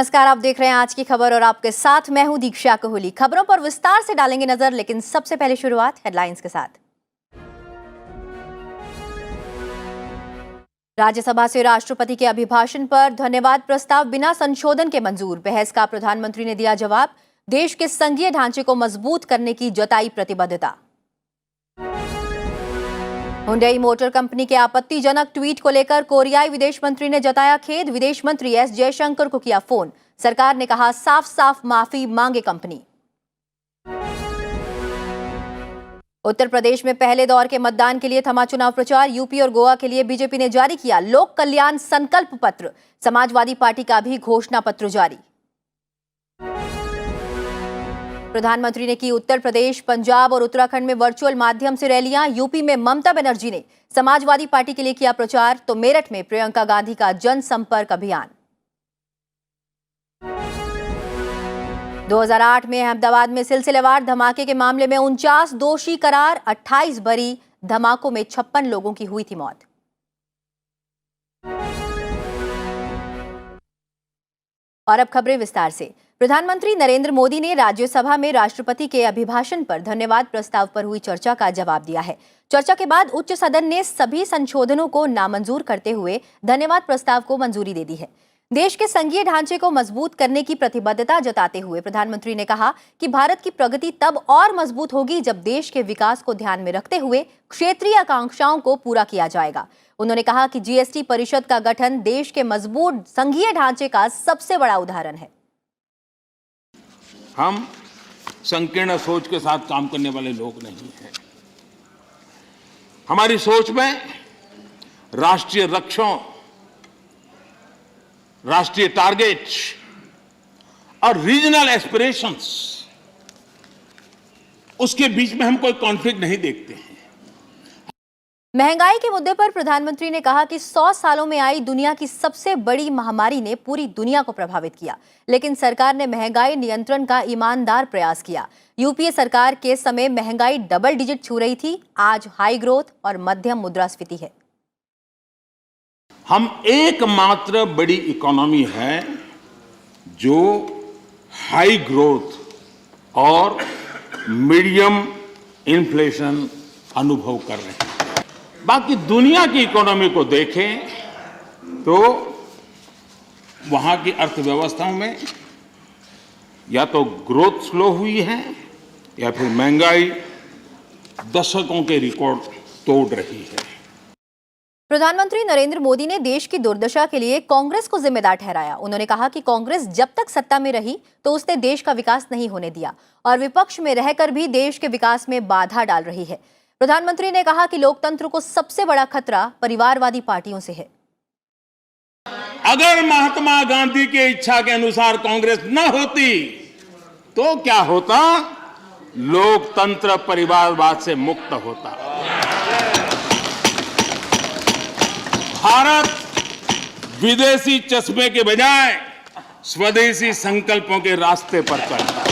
नमस्कार, आप देख रहे हैं आज की खबर और आपके साथ मैं हूं दीक्षा कोहली। खबरों पर विस्तार से डालेंगे नजर, लेकिन सबसे पहले शुरुआत हेडलाइंस के साथ। राज्यसभा से राष्ट्रपति के अभिभाषण पर धन्यवाद प्रस्ताव बिना संशोधन के मंजूर। बहस का प्रधानमंत्री ने दिया जवाब। देश के संघीय ढांचे को मजबूत करने की जताई प्रतिबद्धता। हुंडई मोटर कंपनी के आपत्तिजनक ट्वीट को लेकर कोरियाई विदेश मंत्री ने जताया खेद। विदेश मंत्री एस जयशंकर को किया फोन। सरकार ने कहा साफ साफ माफी मांगे कंपनी। उत्तर प्रदेश में पहले दौर के मतदान के लिए थमा चुनाव प्रचार। यूपी और गोवा के लिए बीजेपी ने जारी किया लोक कल्याण संकल्प पत्र। समाजवादी पार्टी का भी घोषणा पत्र जारी। प्रधानमंत्री ने की उत्तर प्रदेश, पंजाब और उत्तराखंड में वर्चुअल माध्यम से रैलियां। यूपी में ममता बनर्जी ने समाजवादी पार्टी के लिए किया प्रचार, तो मेरठ में प्रियंका गांधी का जनसंपर्क अभियान। 2008 में अहमदाबाद में सिलसिलेवार धमाके के मामले में 49 दोषी करार, 28 बरी। धमाकों में 56 लोगों की हुई थी मौत। और अब खबरें विस्तार से। प्रधानमंत्री नरेंद्र मोदी ने राज्यसभा में राष्ट्रपति के अभिभाषण पर धन्यवाद प्रस्ताव पर हुई चर्चा का जवाब दिया है। चर्चा के बाद उच्च सदन ने सभी संशोधनों को नामंजूर करते हुए धन्यवाद प्रस्ताव को मंजूरी दे दी है। देश के संघीय ढांचे को मजबूत करने की प्रतिबद्धता जताते हुए प्रधानमंत्री ने कहा कि भारत की प्रगति तब और मजबूत होगी जब देश के विकास को ध्यान में रखते हुए क्षेत्रीय आकांक्षाओं को पूरा किया जाएगा। उन्होंने कहा कि जीएसटी परिषद का गठन देश के मजबूत संघीय ढांचे का सबसे बड़ा उदाहरण है। हम संकीर्ण सोच के साथ काम करने वाले लोग नहीं हैं। हमारी सोच में राष्ट्रीय लक्ष्यों, राष्ट्रीय टारगेट और रीजनल एस्पिरेशंस, उसके बीच में हम कोई कॉन्फ्लिक्ट नहीं देखते हैं। महंगाई के मुद्दे पर प्रधानमंत्री ने कहा कि 100 सालों में आई दुनिया की सबसे बड़ी महामारी ने पूरी दुनिया को प्रभावित किया, लेकिन सरकार ने महंगाई नियंत्रण का ईमानदार प्रयास किया। यूपीए सरकार के समय महंगाई डबल डिजिट छू रही थी, आज हाई ग्रोथ और मध्यम मुद्रास्फीति है। हम एकमात्र बड़ी इकोनॉमी है जो हाई ग्रोथ और मीडियम इन्फ्लेशन अनुभव कर रहे हैं। बाकी दुनिया की इकोनॉमी को देखें तो वहां की अर्थव्यवस्थाओं में या तो ग्रोथ स्लो हुई है या फिर महंगाई दशकों के रिकॉर्ड तोड़ रही है। प्रधानमंत्री नरेंद्र मोदी ने देश की दुर्दशा के लिए कांग्रेस को जिम्मेदार ठहराया। उन्होंने कहा कि कांग्रेस जब तक सत्ता में रही तो उसने देश का विकास नहीं होने दिया और विपक्ष में रहकर भी देश के विकास में बाधा डाल रही है। प्रधानमंत्री ने कहा कि लोकतंत्र को सबसे बड़ा खतरा परिवारवादी पार्टियों से है। अगर महात्मा गांधी की इच्छा के अनुसार कांग्रेस न होती तो क्या होता? लोकतंत्र परिवारवाद से मुक्त होता। भारत विदेशी चश्मे के बजाय स्वदेशी संकल्पों के रास्ते पर चलता।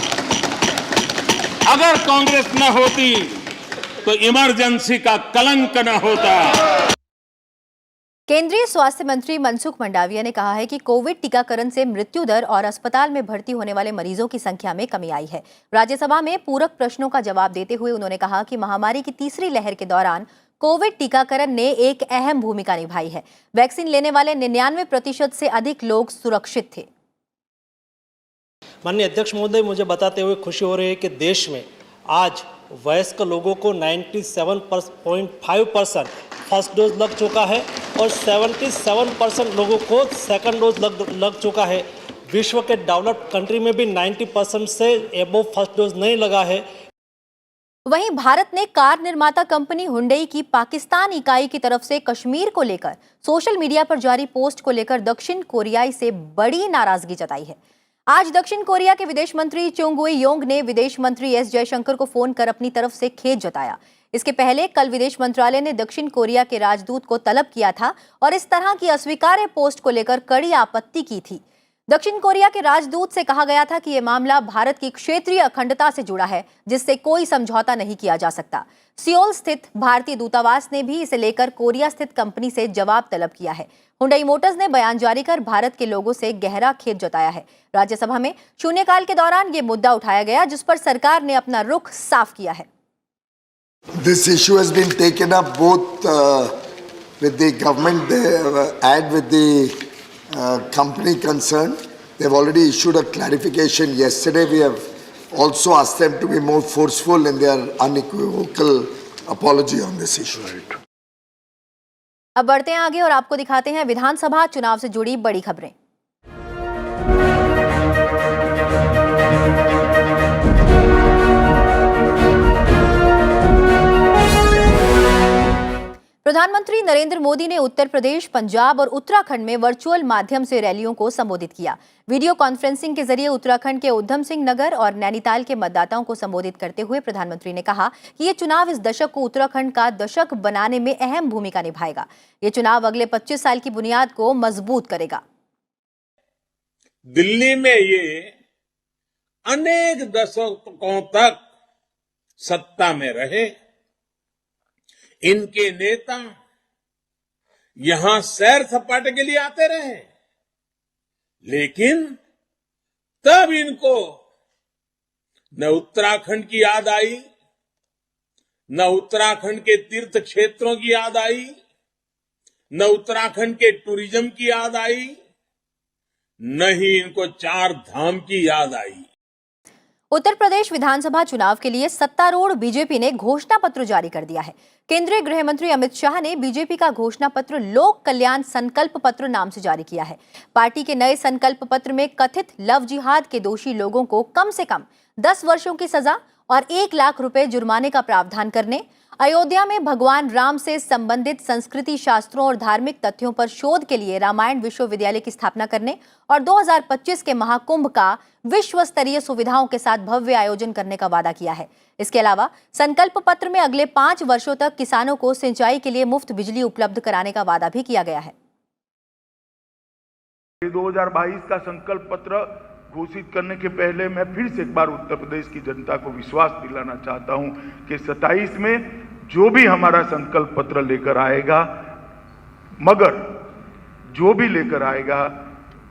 अगर कांग्रेस न होती तो इमरजेंसी का कलंक न होता। केंद्रीय स्वास्थ्य मंत्री मनसुख मंडाविया ने कहा है कि कोविड टीकाकरण से मृत्यु दर और अस्पताल में भर्ती होने वाले मरीजों की संख्या में कमी आई है। राज्यसभा में पूरक प्रश्नों का जवाब देते हुए उन्होंने कहा कि महामारी की तीसरी लहर के दौरान कोविड टीकाकरण ने एक अहम भूमिका निभाई है। वैक्सीन लेने वाले 99% से अधिक लोग सुरक्षित थे। माननीय अध्यक्ष महोदय, मुझे बताते हुए खुशी हो रही है कि देश में आज वयस्क लोगों को 97.5% फर्स्ट डोज लग चुका है और 77% लोगों को सेकंड डोज लग चुका है। विश्व के डेवलप्ड कंट्री में भी 90% से एबव फर्स्ट डोज नहीं लगा है। वहीं भारत ने कार निर्माता कंपनी हुंडई की पाकिस्तान इकाई की तरफ से कश्मीर को लेकर सोशल मीडिया पर जारी पोस्ट को लेकर दक्षिण कोरियाई से बड़ी नाराजगी जताई है। आज दक्षिण कोरिया के विदेश मंत्री चुंग उई योंग ने विदेश मंत्री एस जयशंकर को फोन कर अपनी तरफ से खेद जताया। इसके पहले कल विदेश मंत्रालय ने दक्षिण कोरिया के राजदूत को तलब किया था और इस तरह की अस्वीकार्य पोस्ट को लेकर कड़ी आपत्ति की थी। दक्षिण कोरिया के राजदूत से कहा गया था कि यह मामला भारत की क्षेत्रीय अखंडता से जुड़ा है, जिससे कोई समझौता नहीं किया जा सकता। सियोल स्थित भारतीय दूतावास ने भी इसे लेकर कोरिया स्थित कंपनी से जवाब तलब किया है। हुंडई मोटर्स ने बयान जारी कर भारत के लोगों से गहरा खेद जताया है। राज्यसभा में शून्यकाल के दौरान ये मुद्दा उठाया गया, जिस पर सरकार ने अपना रुख साफ किया है। This issue has been taken up both with the government and with the company concerned. They've already issued a clarification yesterday. We have also asked them to be more forceful in their unequivocal apology on this issue. अब बढ़ते हैं आगे और आपको दिखाते हैं विधानसभा चुनाव से जुड़ी बड़ी खबरें। प्रधानमंत्री नरेंद्र मोदी ने उत्तर प्रदेश, पंजाब और उत्तराखंड में वर्चुअल माध्यम से रैलियों को संबोधित किया। वीडियो कॉन्फ्रेंसिंग के जरिए उत्तराखंड के उधम सिंह नगर और नैनीताल के मतदाताओं को संबोधित करते हुए प्रधानमंत्री ने कहा कि ये चुनाव इस दशक को उत्तराखंड का दशक बनाने में अहम भूमिका निभाएगा। ये चुनाव अगले 25 साल की बुनियाद को मजबूत करेगा। दिल्ली में ये अनेक दशकों तक सत्ता में रहे, इनके नेता यहां सैर सपाटे के लिए आते रहे, लेकिन तब इनको न उत्तराखंड की याद आई, न उत्तराखंड के तीर्थ क्षेत्रों की याद आई, न उत्तराखंड के टूरिज्म की याद आई, न ही इनको 4 धाम की याद आई। उत्तर प्रदेश विधानसभा चुनाव के लिए सत्तारूढ़ बीजेपी ने घोषणा पत्र जारी कर दिया है। केंद्रीय गृह मंत्री अमित शाह ने बीजेपी का घोषणा पत्र लोक कल्याण संकल्प पत्र नाम से जारी किया है। पार्टी के नए संकल्प पत्र में कथित लव जिहाद के दोषी लोगों को कम से कम 10 वर्षों की सजा और 1 लाख रुपए जुर्माने का प्रावधान करने, अयोध्या में भगवान राम से संबंधित संस्कृति शास्त्रों और धार्मिक तथ्यों पर शोध के लिए रामायण विश्वविद्यालय की स्थापना करने और 2025 के महाकुंभ का विश्व स्तरीय सुविधाओं के साथ भव्य आयोजन करने का वादा किया है। इसके अलावा संकल्प पत्र में अगले 5 वर्षों तक किसानों को सिंचाई के लिए मुफ्त बिजली उपलब्ध कराने का वादा भी किया गया है। 2022 का संकल्प पत्र घोषित करने के पहले मैं फिर से एक बार उत्तर प्रदेश की जनता को विश्वास दिलाना चाहता हूं कि 27 में जो भी हमारा संकल्प पत्र लेकर आएगा, मगर जो भी लेकर आएगा,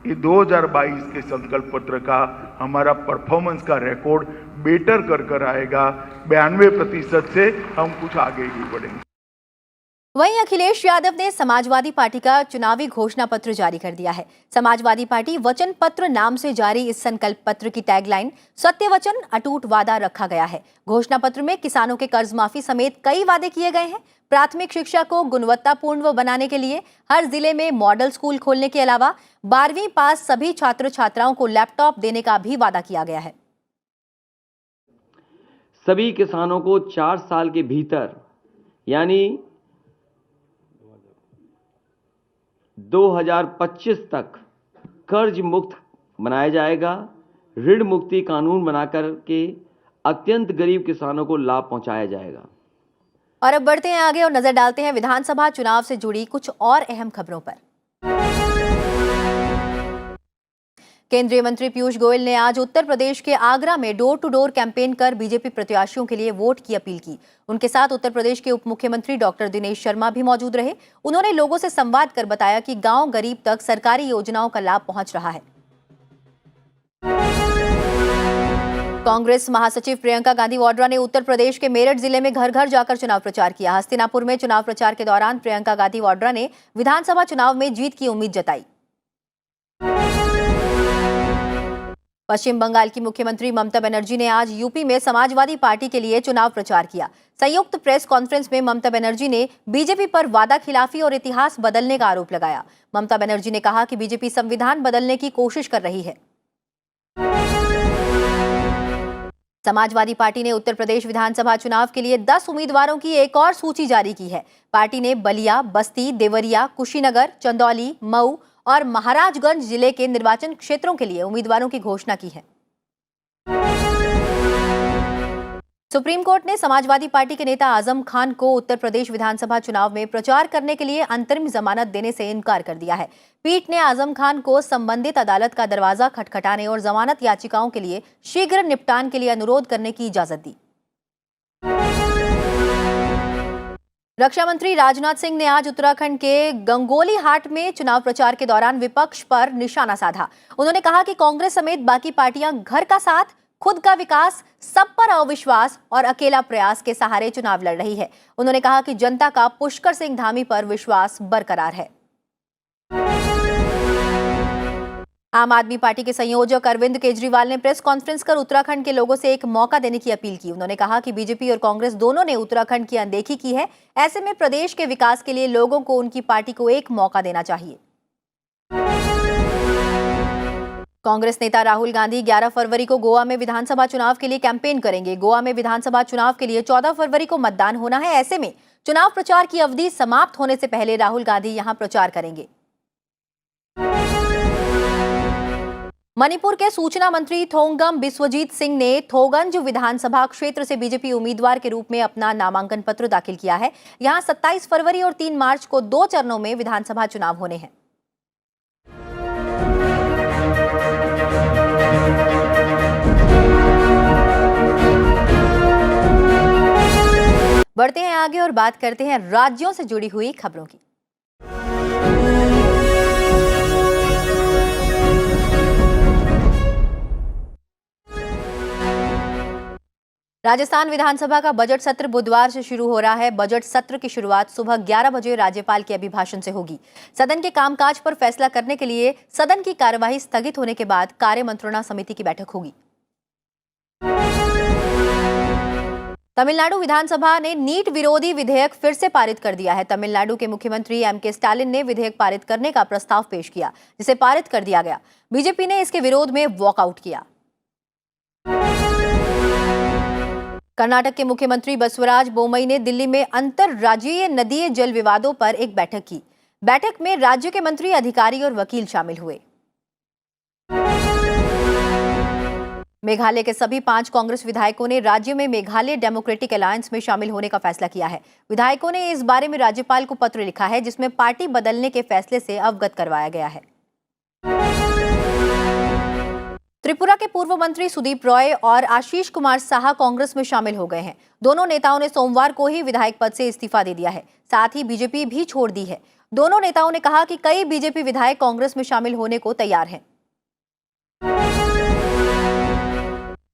ये 2022 के संकल्प पत्र का हमारा परफॉर्मेंस का रिकॉर्ड बेटर कर आएगा। 92% से हम कुछ आगे ही बढ़ेंगे। वहीं अखिलेश यादव ने समाजवादी पार्टी का चुनावी घोषणा पत्र जारी कर दिया है। समाजवादी पार्टी वचन पत्र नाम से जारी इस संकल्प पत्र की टैगलाइन सत्य वचन अटूट वादा रखा गया है। घोषणा पत्र में किसानों के कर्ज माफी समेत कई वादे किए गए हैं। प्राथमिक शिक्षा को गुणवत्तापूर्ण बनाने के लिए हर जिले में मॉडल स्कूल खोलने के अलावा 12वीं पास सभी छात्र छात्राओं को लैपटॉप देने का भी वादा किया गया है। सभी किसानों को 4 साल के भीतर यानी 2025 तक कर्ज मुक्त बनाया जाएगा। ऋण मुक्ति कानून बनाकर के अत्यंत गरीब किसानों को लाभ पहुंचाया जाएगा। और अब बढ़ते हैं आगे और नजर डालते हैं विधानसभा चुनाव से जुड़ी कुछ और अहम खबरों पर। केंद्रीय मंत्री पीयूष गोयल ने आज उत्तर प्रदेश के आगरा में डोर टू डोर कैंपेन कर बीजेपी प्रत्याशियों के लिए वोट की अपील की। उनके साथ उत्तर प्रदेश के उप मुख्यमंत्री डॉक्टर दिनेश शर्मा भी मौजूद रहे। उन्होंने लोगों से संवाद कर बताया कि गांव गरीब तक सरकारी योजनाओं का लाभ पहुंच रहा है। कांग्रेस महासचिव प्रियंका गांधी वाड्रा ने उत्तर प्रदेश के मेरठ जिले में घर घर जाकर चुनाव प्रचार किया। हस्तिनापुर में चुनाव प्रचार के दौरान प्रियंका गांधी वाड्रा ने विधानसभा चुनाव में जीत की उम्मीद जताई। पश्चिम बंगाल की मुख्यमंत्री ममता बनर्जी ने आज यूपी में समाजवादी पार्टी के लिए चुनाव प्रचार किया। संयुक्त प्रेस कॉन्फ्रेंस में ममता बनर्जी ने बीजेपी पर वादा खिलाफी और इतिहास बदलने का आरोप लगाया। ममता बनर्जी ने कहा कि बीजेपी संविधान बदलने की कोशिश कर रही है। समाजवादी पार्टी ने उत्तर प्रदेश विधानसभा चुनाव के लिए 10 उम्मीदवारों की एक और सूची जारी की है। पार्टी ने बलिया, बस्ती, देवरिया, कुशीनगर, चंदौली, मऊ और महाराजगंज जिले के निर्वाचन क्षेत्रों के लिए उम्मीदवारों की घोषणा की है। सुप्रीम कोर्ट ने समाजवादी पार्टी के नेता आजम खान को उत्तर प्रदेश विधानसभा चुनाव में प्रचार करने के लिए अंतरिम जमानत देने से इनकार कर दिया है। पीठ ने आजम खान को संबंधित अदालत का दरवाजा खटखटाने और जमानत याचिकाओं के लिए शीघ्र निपटान के लिए अनुरोध करने की इजाजत दी। रक्षा मंत्री राजनाथ सिंह ने आज उत्तराखंड के गंगोली हाट में चुनाव प्रचार के दौरान विपक्ष पर निशाना साधा। उन्होंने कहा कि कांग्रेस समेत बाकी पार्टियां घर का साथ, खुद का विकास, सब पर अविश्वास और अकेला प्रयास के सहारे चुनाव लड़ रही है। उन्होंने कहा कि जनता का पुष्कर सिंह धामी पर विश्वास बरकरार है। आम आदमी पार्टी के संयोजक अरविंद केजरीवाल ने प्रेस कॉन्फ्रेंस कर उत्तराखंड के लोगों से एक मौका देने की अपील की। उन्होंने कहा कि बीजेपी और कांग्रेस दोनों ने उत्तराखंड की अनदेखी की है। ऐसे में प्रदेश के विकास के लिए लोगों को उनकी पार्टी को एक मौका देना चाहिए। कांग्रेस नेता राहुल गांधी 11 फरवरी को गोवा में विधानसभा चुनाव के लिए कैंपेन करेंगे। गोवा में विधानसभा चुनाव के लिए 14 फरवरी को मतदान होना है। ऐसे में चुनाव प्रचार की अवधि समाप्त होने से पहले राहुल गांधी यहां प्रचार करेंगे। मणिपुर के सूचना मंत्री थोंगम बिस्वजीत सिंह ने थोगंज विधानसभा क्षेत्र से बीजेपी उम्मीदवार के रूप में अपना नामांकन पत्र दाखिल किया है। यहां 27 फरवरी और 3 मार्च को 2 चरणों में विधानसभा चुनाव होने हैं। बढ़ते हैं आगे और बात करते हैं राज्यों से जुड़ी हुई खबरों की। राजस्थान विधानसभा का बजट सत्र बुधवार से शुरू हो रहा है। बजट सत्र की शुरुआत सुबह 11 बजे राज्यपाल के अभिभाषण से होगी। सदन के कामकाज पर फैसला करने के लिए सदन की कार्यवाही स्थगित होने के बाद कार्य मंत्रणा समिति की बैठक होगी। तमिलनाडु विधानसभा ने नीट विरोधी विधेयक फिर से पारित कर दिया है। तमिलनाडु के मुख्यमंत्री एम.के. स्टालिन ने विधेयक पारित करने का प्रस्ताव पेश किया, जिसे पारित कर दिया गया। बीजेपी ने इसके विरोध में वॉकआउट किया। कर्नाटक के मुख्यमंत्री बसवराज बोमई ने दिल्ली में अंतरराज्यीय नदीय जल विवादों पर एक बैठक की। बैठक में राज्य के मंत्री, अधिकारी और वकील शामिल हुए। मेघालय के सभी 5 कांग्रेस विधायकों ने राज्य में मेघालय डेमोक्रेटिक अलायंस में शामिल होने का फैसला किया है। विधायकों ने इस बारे में राज्यपाल को पत्र लिखा है, जिसमें पार्टी बदलने के फैसले से अवगत करवाया गया है। त्रिपुरा के पूर्व मंत्री सुदीप रॉय और आशीष कुमार साहा कांग्रेस में शामिल हो गए हैं। दोनों नेताओं ने सोमवार को ही विधायक पद से इस्तीफा दे दिया है। साथ ही बीजेपी भी छोड़ दी है। दोनों नेताओं ने कहा कि कई बीजेपी विधायक कांग्रेस में शामिल होने को तैयार हैं।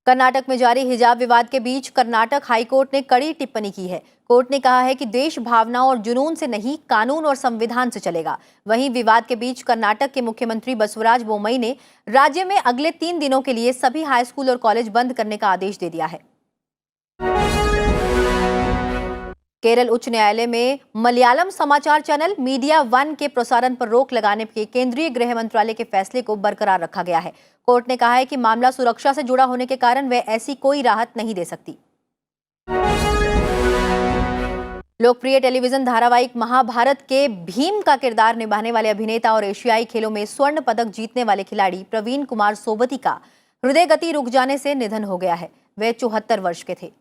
कर्नाटक में जारी हिजाब विवाद के बीच कर्नाटक हाईकोर्ट ने कड़ी टिप्पणी की है। कोर्ट ने कहा है कि देश भावना और जुनून से नहीं, कानून और संविधान से चलेगा। वहीं विवाद के बीच कर्नाटक के मुख्यमंत्री बसवराज बोमई ने राज्य में अगले 3 दिनों के लिए सभी हाई स्कूल और कॉलेज बंद करने का आदेश दे दिया है। केरल उच्च न्यायालय में मलयालम समाचार चैनल मीडिया वन के प्रसारण पर रोक लगाने के केंद्रीय गृह मंत्रालय के फैसले को बरकरार रखा गया है। कोर्ट ने कहा है कि मामला सुरक्षा से जुड़ा होने के कारण वह ऐसी कोई राहत नहीं दे सकती। लोकप्रिय टेलीविजन धारावाहिक महाभारत के भीम का किरदार निभाने वाले अभिनेता और एशियाई खेलों में स्वर्ण पदक जीतने वाले खिलाड़ी प्रवीण कुमार सोबती का हृदय गति रुक जाने से निधन हो गया है। वे 74 वर्ष के थे।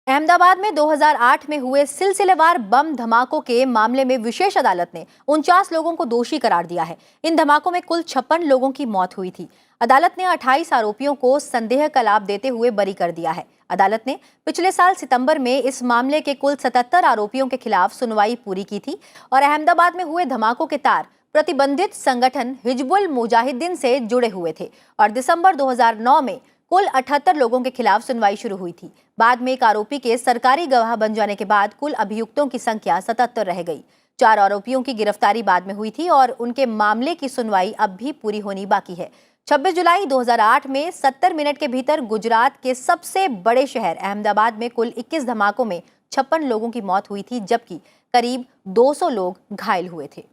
अहमदाबाद में 2008 में हुए सिलसिलेवार बम धमाकों के मामले में विशेष अदालत ने 49 लोगों को दोषी करार दिया है। इन धमाकों में कुल 56 लोगों की मौत हुई थी। अदालत ने 28 आरोपियों को संदेह का लाभ देते हुए बरी कर दिया है। अदालत ने पिछले साल सितंबर में इस मामले के कुल 77 आरोपियों के खिलाफ सुनवाई पूरी की थी और अहमदाबाद में हुए धमाकों के तार प्रतिबंधित संगठन हिजबुल मुजाहिदीन से जुड़े हुए थे और दिसंबर 2009 में कुल 78 लोगों के खिलाफ सुनवाई शुरू हुई थी। बाद में एक आरोपी के सरकारी गवाह बन जाने के बाद कुल अभियुक्तों की संख्या 77 रह गई। 4 आरोपियों की गिरफ्तारी बाद में हुई थी और उनके मामले की सुनवाई अब भी पूरी होनी बाकी है। 26 जुलाई 2008 में 70 मिनट के भीतर गुजरात के सबसे बड़े शहर अहमदाबाद में कुल 21 धमाकों में 56 लोगों की मौत हुई थी, जबकि करीब 200 लोग घायल हुए थे।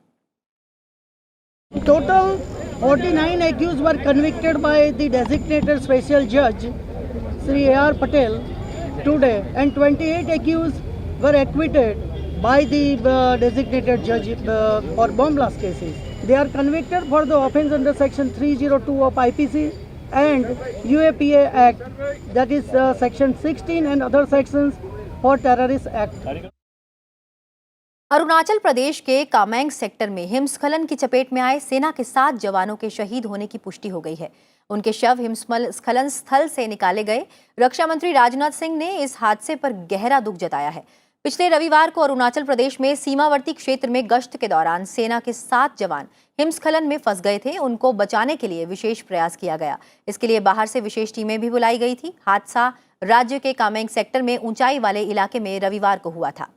Total 49 accused were convicted by the designated special judge Sri A.R. Patel today, and 28 accused were acquitted by the designated judge for bomb blast cases. They are convicted for the offence under section 302 of IPC and UAPA Act, that is section 16 and other sections for terrorist act. Arunachal Pradesh के Kameng sector में हिमस्खलन की चपेट में आए सेना के 7 जवानों के शहीद होने की पुष्टि हो गई है। उनके शव हिमस्खलन स्थल से निकाले गए। रक्षा मंत्री राजनाथ सिंह ने इस हादसे पर गहरा दुख जताया है। पिछले रविवार को अरुणाचल प्रदेश में सीमावर्ती क्षेत्र में गश्त के दौरान सेना के 7 जवान हिमस्खलन में फंस गए थे। उनको बचाने के लिए विशेष प्रयास किया गया। इसके लिए बाहर से विशेष टीमें भी बुलाई गई थी। हादसा राज्य के कामेंग सेक्टर में ऊंचाई वाले इलाके में रविवार को हुआ था।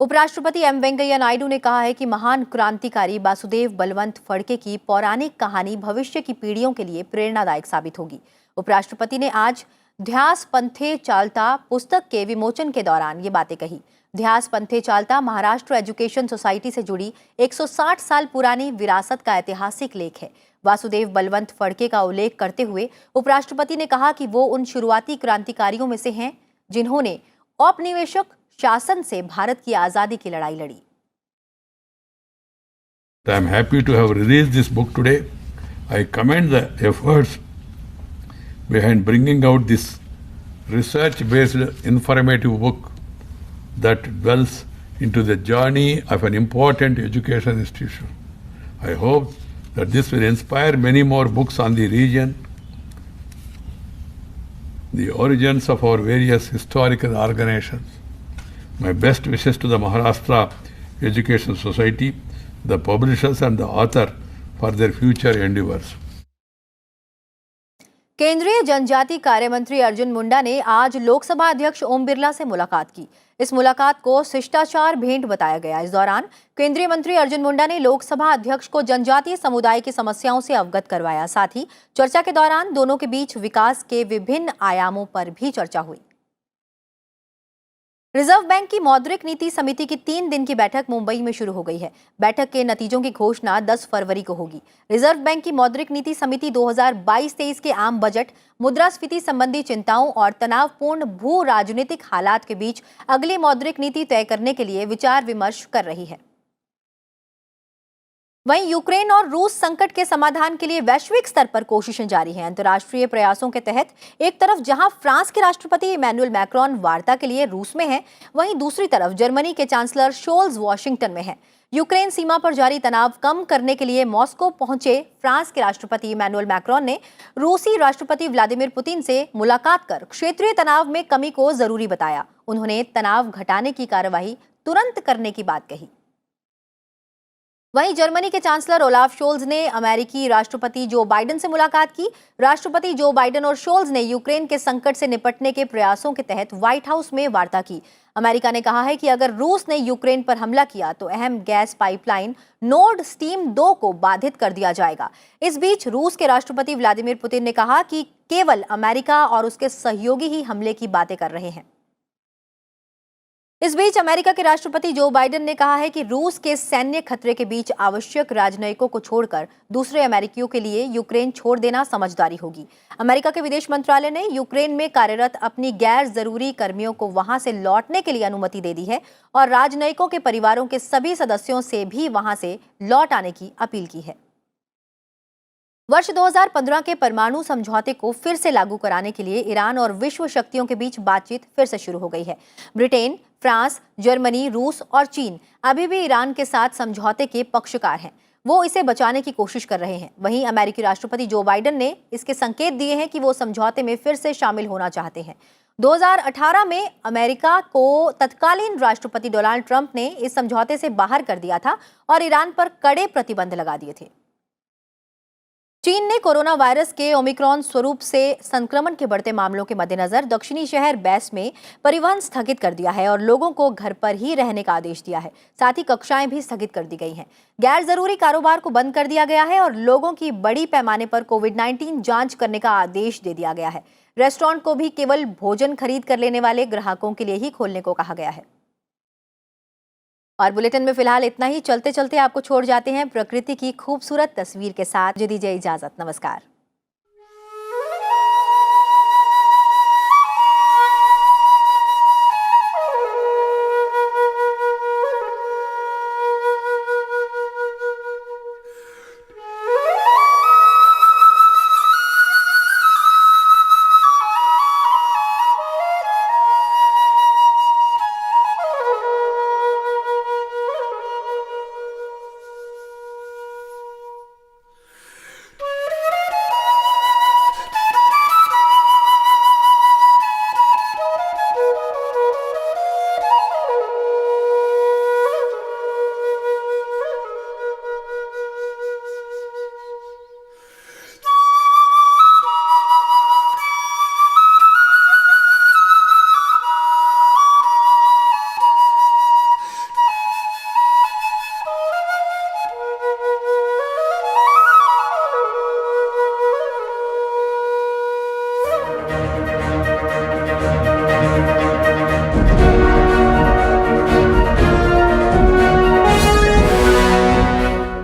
उपराष्ट्रपति एम वेंकैया नायडू ने कहा है कि महान क्रांतिकारी वासुदेव बलवंत फड़के की पौराणिक कहानी भविष्य की पीढ़ियों के लिए प्रेरणादायक साबित होगी। उपराष्ट्रपति ने आज ध्यास पंथे चालता पुस्तक के विमोचन के दौरान ये बातें कही। ध्यास पंथे चालता महाराष्ट्र एजुकेशन सोसाइटी से जुड़ी 160 साल पुरानी विरासत का ऐतिहासिक लेख है। वासुदेव बलवंत फड़के का उल्लेख करते हुए उपराष्ट्रपति ने कहा कि वो उन शुरुआती क्रांतिकारियों में से हैं जिन्होंने औपनिवेशिक शासन से भारत की आजादी की लड़ाई लड़ी। I am happy to have released this book today. I commend the efforts behind bringing out this research-based informative book that dwells into the journey of an important education institution. I hope that this will inspire many more books on the region, the origins of our various historical organizations. My best wishes to the Maharashtra Education Society, the publishers and the author for their future endeavors. केंद्रीय जनजाति कार्य मंत्री अर्जुन मुंडा ने आज लोकसभा अध्यक्ष ओम बिरला से मुलाकात की। इस मुलाकात को शिष्टाचार भेंट बताया गया। इस दौरान केंद्रीय मंत्री अर्जुन मुंडा ने लोकसभा अध्यक्ष को जनजातीय समुदाय की समस्याओं से अवगत करवाया। साथ ही चर्चा के दौरान दोनों के बीच विकास के विभिन्न आयामों पर भी चर्चा हुई। रिजर्व बैंक की मौद्रिक नीति समिति की 3 दिन की बैठक मुंबई में शुरू हो गई है। बैठक के नतीजों की घोषणा 10 फरवरी को होगी। रिजर्व बैंक की मौद्रिक नीति समिति 2022-23 के आम बजट, मुद्रास्फीति संबंधी चिंताओं और तनावपूर्ण भू राजनीतिक हालात के बीच अगली मौद्रिक नीति तय करने के लिए विचार विमर्श कर रही है। वहीं यूक्रेन और रूस संकट के समाधान के लिए वैश्विक स्तर पर कोशिशें जारी हैं। अंतर्राष्ट्रीय प्रयासों के तहत एक तरफ जहां फ्रांस के राष्ट्रपति इमैनुअल मैक्रोन वार्ता के लिए रूस में हैं, वहीं दूसरी तरफ जर्मनी के चांसलर शोल्ज वाशिंगटन में हैं। यूक्रेन सीमा पर जारी तनाव कम करने के लिए मॉस्को पहुंचे फ्रांस के राष्ट्रपति इमैनुअल मैक्रोन ने रूसी राष्ट्रपति व्लादिमीर पुतिन से मुलाकात कर क्षेत्रीय तनाव में कमी को जरूरी बताया। उन्होंने तनाव घटाने की कार्रवाई तुरंत करने की बात कही। वहीं जर्मनी के चांसलर ओलाफ शोल्ज ने अमेरिकी राष्ट्रपति जो बाइडेन से मुलाकात की। राष्ट्रपति जो बाइडेन और शोल्ज ने यूक्रेन के संकट से निपटने के प्रयासों के तहत व्हाइट हाउस में वार्ता की। अमेरिका ने कहा है कि अगर रूस ने यूक्रेन पर हमला किया तो अहम गैस पाइपलाइन नॉर्ड स्ट्रीम 2 को बाधित कर दिया जाएगा। इस बीच रूस के राष्ट्रपति व्लादिमीर पुतिन ने कहा कि केवल अमेरिका और उसके सहयोगी ही हमले की बातें कर रहे हैं। इस बीच अमेरिका के राष्ट्रपति जो बाइडेन ने कहा है कि रूस के सैन्य खतरे के बीच आवश्यक राजनयिकों को छोड़कर दूसरे अमेरिकियों के लिए यूक्रेन छोड़ देना समझदारी होगी। अमेरिका के विदेश मंत्रालय ने यूक्रेन में कार्यरत अपनी गैर जरूरी कर्मियों को वहां से लौटने के लिए अनुमति दे दी है और राजनयिकों के परिवारों के सभी सदस्यों से भी वहां से लौट आने की अपील की है। वर्ष 2015 के परमाणु समझौते को फिर से लागू कराने के लिए ईरान और विश्व शक्तियों के बीच बातचीत फिर से शुरू हो गई है। ब्रिटेन, फ्रांस, जर्मनी, रूस और चीन अभी भी ईरान के साथ समझौते के पक्षकार हैं। वो इसे बचाने की कोशिश कर रहे हैं। वहीं अमेरिकी राष्ट्रपति जो बाइडेन ने इसके संकेत दिए हैं कि वो समझौते में फिर से शामिल होना चाहते हैं। 2018 में अमेरिका को तत्कालीन राष्ट्रपति डोनाल्ड ट्रंप ने इस समझौते से बाहर कर दिया था और ईरान पर कड़े प्रतिबंध लगा दिए थे। चीन ने कोरोना वायरस के ओमिक्रॉन स्वरूप से संक्रमण के बढ़ते मामलों के मद्देनजर दक्षिणी शहर बैस में परिवहन स्थगित कर दिया है और लोगों को घर पर ही रहने का आदेश दिया है। साथ ही कक्षाएं भी स्थगित कर दी गई हैं। गैर जरूरी कारोबार को बंद कर दिया गया है और लोगों की बड़ी पैमाने पर कोविड-19 जांच करने का आदेश दे दिया गया है। रेस्टोरेंट को भी केवल भोजन खरीद कर लेने वाले ग्राहकों के लिए ही खोलने को कहा गया है। और बुलेटिन में फिलहाल इतना ही। चलते चलते आपको छोड़ जाते हैं प्रकृति की खूबसूरत तस्वीर के साथ। मुझे दीजिए इजाजत। नमस्कार।